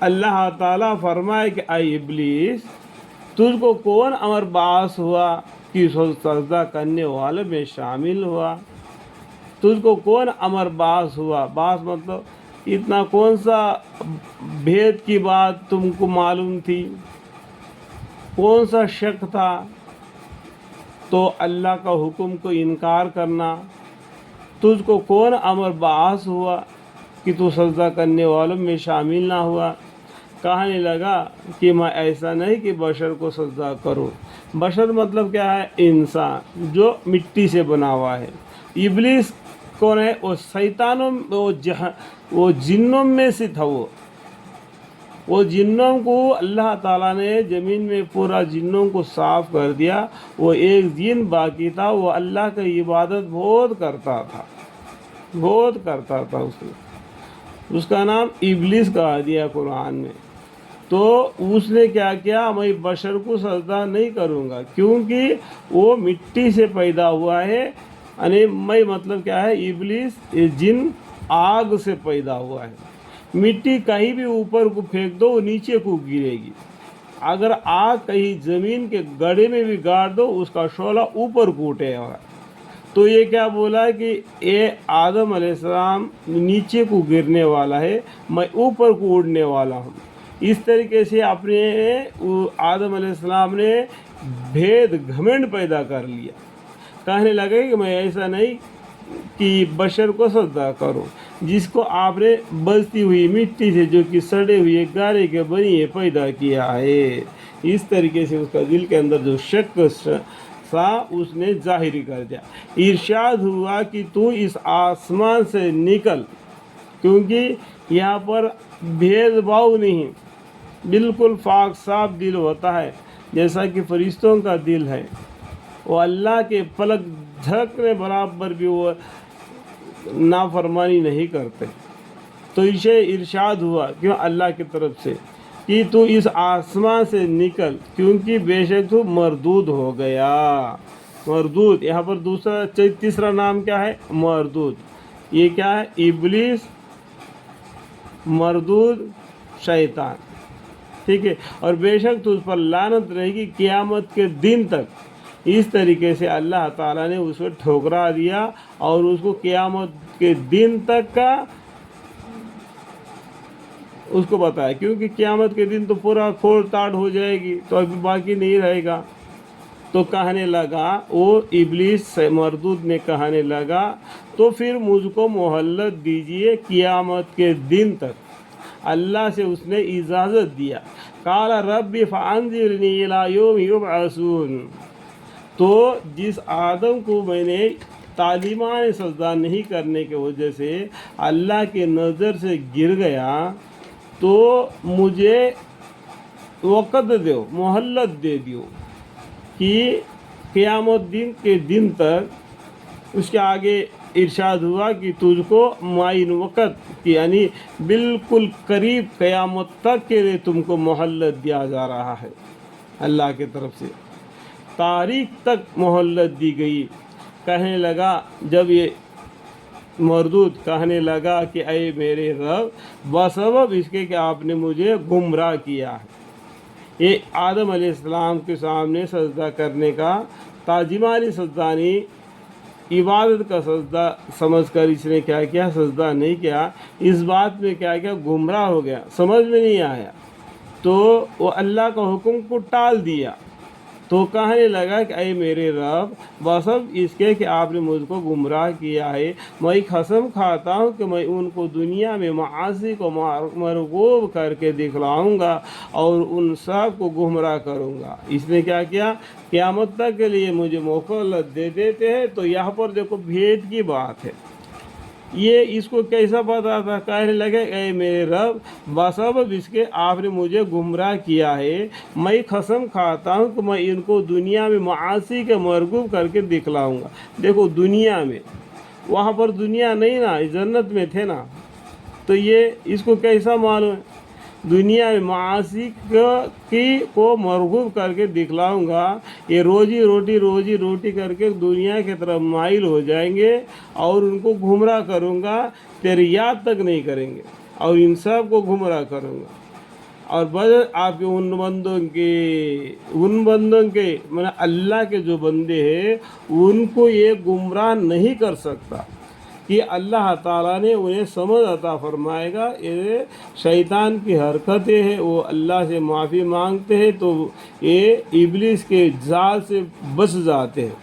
اللہ تعالیٰ فرمائے کہ اے ابلیس، تجھ کو کون امر باعث ہوا کہ سجدہ کرنے والے میں شامل ہوا؟ تجھ کو کون امر باعث ہوا؟ باعث مطلب اتنا کون سا بھید کی بات تم کو معلوم تھی؟ کون سا شک تھا؟ تو اللہ کا حکم کو انکار کرنا۔ تجھ کو کون امر باعث ہوا کہ تو سجدہ کرنے والوں میں شامل نہ ہوا؟ کہنے لگا کہ میں ایسا نہیں کہ بشر کو سجدہ کروں۔ بشر مطلب کیا ہے؟ انسان جو مٹی سے بنا ہوا ہے۔ ابلیس کون ہے؟ وہ شیطانوں وہ جنوں میں سے تھا۔ وہ جنوں کو اللہ تعالیٰ نے زمین میں پورا جنوں کو صاف کر دیا۔ وہ ایک جن باقی تھا، وہ اللہ کی عبادت بہت کرتا تھا اس کا نام ابلیس کہا دیا قرآن میں۔ تو اس نے کیا کیا؟ میں بشر کو سجدہ نہیں کروں گا کیونکہ وہ مٹی سے پیدا ہوا ہے۔ یعنی میں مطلب کیا ہے؟ ابلیس جن آگ سے پیدا ہوا ہے۔ مٹی کہیں بھی اوپر کو پھینک دو وہ نیچے کو گرے گی۔ اگر آگ کہیں زمین کے گڑھے میں بھی گاڑ دو اس کا شعلہ اوپر کو اٹھے گا۔ تو یہ کیا بولا کہ اے آدم علیہ السلام نیچے کو گرنے والا ہے، میں اوپر کو اڑنے والا ہوں۔ اس طریقے سے اپنے آدم علیہ السلام نے بھید گھمنڈ پیدا کر لیا۔ کہنے لگے کہ میں ایسا نہیں کہ بشر کو سجدہ کروں، جس کو آپ نے بجتی ہوئی مٹی سے جو کہ سڑے ہوئے گارے کے بنی ہے پیدا کیا ہے۔ اس طریقے سے اس کا دل کے اندر جو شک سا اس نے ظاہری کر دیا۔ ارشاد ہوا کہ تو اس آسمان سے نکل، کیونکہ یہاں پر بھید بھاؤ نہیں، بالکل پاک صاف دل ہوتا ہے جیسا کہ فرشتوں کا دل ہے۔ وہ اللہ کے پلک جھپکنے برابر بھی وہ نافرمانی نہیں کرتے۔ تو اسے ارشاد ہوا کیوں اللہ کی طرف سے کہ تو اس آسمان سے نکل، کیونکہ بے شک تو مردود ہو گیا۔ مردود یہاں پر تیسرا نام کیا ہے؟ مردود۔ یہ کیا ہے؟ ابلیس، مردود، شیطان، ٹھیک ہے۔ اور بے شک تو اس پر لعنت رہے گی قیامت کے دن تک۔ اس طریقے سے اللہ تعالیٰ نے اس کو ٹھکرا دیا اور اس کو قیامت کے دن تک کا اس کو بتایا، کیونکہ قیامت کے دن تو پورا کھوڑ تاڑ ہو جائے گی تو ابھی باقی نہیں رہے گا۔ تو کہنے لگا وہ ابلیس مردود نے کہنے لگا تو پھر مجھ کو مہلت دیجئے قیامت کے دن تک۔ اللہ سے اس نے اجازت دیا۔ قال رب فانظرنی الی یوم یبعثون۔ تو جس آدم کو میں نے تعلیمان سجدہ نہیں کرنے کی وجہ سے اللہ کے نظر سے گر گیا، تو مجھے وقت دیو، مہلت دے دیو کہ قیامت دن کے دن تک۔ اس کے آگے ارشاد ہوا کہ تجھ کو معین وقت یعنی بالکل قریب قیامت تک کے لیے تم کو مہلت دیا جا رہا ہے اللہ کی طرف سے۔ تاریخ تک مہلت دی گئی۔ کہنے لگا جب یہ مردود کہنے لگا کہ اے میرے رب، بسبب اس کے کہ آپ نے مجھے گمراہ کیا ہے۔ یہ آدم علیہ السلام کے سامنے سجدہ کرنے کا تعظیمانی سجدہ نہیں، عبادت کا سجدہ سمجھ کر اس نے کیا کیا؟ سجدہ نہیں کیا۔ اس بات میں کیا کیا؟ گمراہ ہو گیا، سمجھ میں نہیں آیا، تو وہ اللہ کا حکم کو ٹال دیا۔ تو کہنے لگا کہ اے میرے رب، بسب اس کے کہ آپ نے مجھ کو گمراہ کیا ہے، میں قسم کھاتا ہوں کہ میں ان کو دنیا میں معاصی کو مرغوب کر کے دکھلاؤں گا اور ان سب کو گمراہ کروں گا۔ اس نے کیا کیا؟ قیامت تک کے لیے مجھے مہلت دے دیتے ہیں۔ تو یہاں پر دیکھو بھید کی بات ہے۔ یہ اس کو کیسا پتا تھا؟ کہنے لگے اے میرے رب، بسبب اس کے آپ نے مجھے گمراہ کیا ہے، میں قسم کھاتا ہوں کہ میں ان کو دنیا میں معاصی کے مرغوب کر کے دکھلاؤں گا۔ دیکھو دنیا میں، وہاں پر دنیا نہیں نا، جنت میں تھے نا، تو یہ اس کو کیسا معلوم ہے؟ دنیا میں معاصی کو مرغوب کر کے دکھلاؤں گا، یہ روزی روٹی کر کے دنیا کی طرف مائل ہو جائیں گے اور ان کو گمراہ کروں گا، تیری یاد تک نہیں کریں گے اور ان سب کو گمراہ کروں گا۔ اور بدل آپ کے ان بندوں کے مطلب اللہ کے جو بندے ہیں ان کو یہ گمراہ نہیں کر سکتا کہ اللہ تعالیٰ نے انہیں سمجھ عطا فرمائے گا. یہ شیطان کی حرکتیں ہیں، وہ اللہ سے معافی مانگتے ہیں تو یہ ابلیس کے جال سے بچ جاتے ہیں،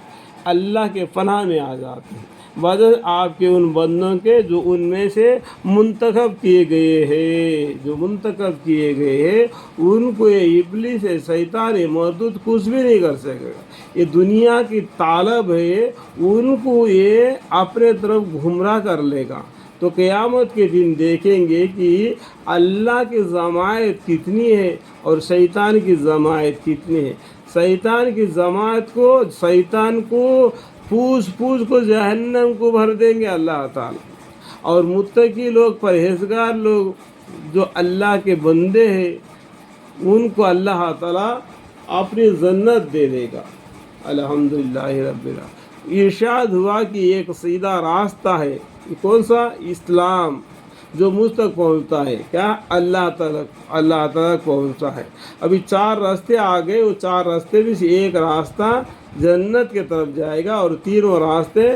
اللہ کے پناہ میں آ جاتے ہیں. بدل آپ کے ان بندوں کے جو ان میں سے منتخب کیے گئے ہیں ان کو یہ ابلیس شیطان مردود کچھ بھی نہیں کر سکے گا. یہ دنیا کی طالب ہے، ان کو یہ اپنے طرف گمراہ کر لے گا. تو قیامت کے دن دیکھیں گے کہ اللہ کی جماعت کتنی ہے اور شیطان کی جماعت کتنی ہے. شیطان کی جماعت کو شیطان کو پوچھ کو جہنم کو بھر دیں گے اللہ تعالیٰ، اور متقی لوگ پرہیزگار لوگ جو اللہ کے بندے ہیں ان کو اللہ تعالیٰ اپنی جنت دے دے گا. الحمدللہ رب العالمین. ارشاد ہوا کہ ایک سیدھا راستہ ہے، کون سا؟ اسلام، جو مجھ تک پہنچتا ہے. کیا؟ اللہ تعالیٰ پہنچتا ہے. ابھی 4 راستے آ گئے، وہ 4 راستے میں سے ایک راستہ جنت کی طرف جائے گا اور تینوں راستے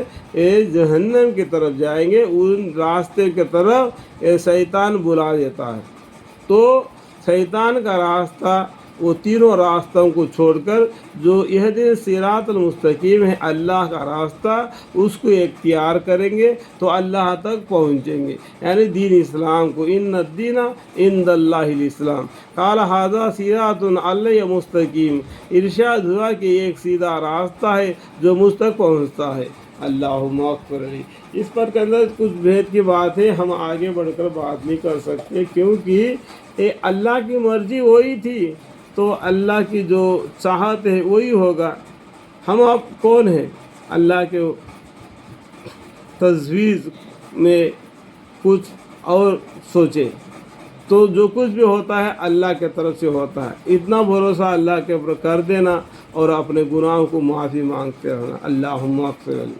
جہنم کی طرف جائیں گے. ان راستے کی طرف شیطان بلا دیتا ہے. تو شیطان کا راستہ، وہ تینوں راستوں کو چھوڑ کر جو اہدنا صراط المستقیم ہے اللہ کا راستہ، اس کو اختیار کریں گے تو اللہ تک پہنچیں گے، یعنی دین اسلام کو. ان الدین عند اللہ الاسلام. قال ھذا صراط علیہ مستقیم. ارشاد ہوا کہ ایک سیدھا راستہ ہے جو مجھ تک پہنچتا ہے. اللہم اغفر لی. اس پر کے اندر کچھ بھید کی بات ہے، ہم آگے بڑھ کر بات نہیں کر سکتے کیونکہ اللہ کی مرضی وہی تھی تو اللہ کی جو چاہت ہے وہی ہوگا. ہم اب کون ہیں؟ اللہ کے تجویز میں کچھ اور سوچیں تو جو کچھ بھی ہوتا ہے اللہ کے طرف سے ہوتا ہے. اتنا بھروسہ اللہ کے اوپر کر دینا اور اپنے گناہوں کو معافی مانگتے رہنا. اللہم اغفر لی.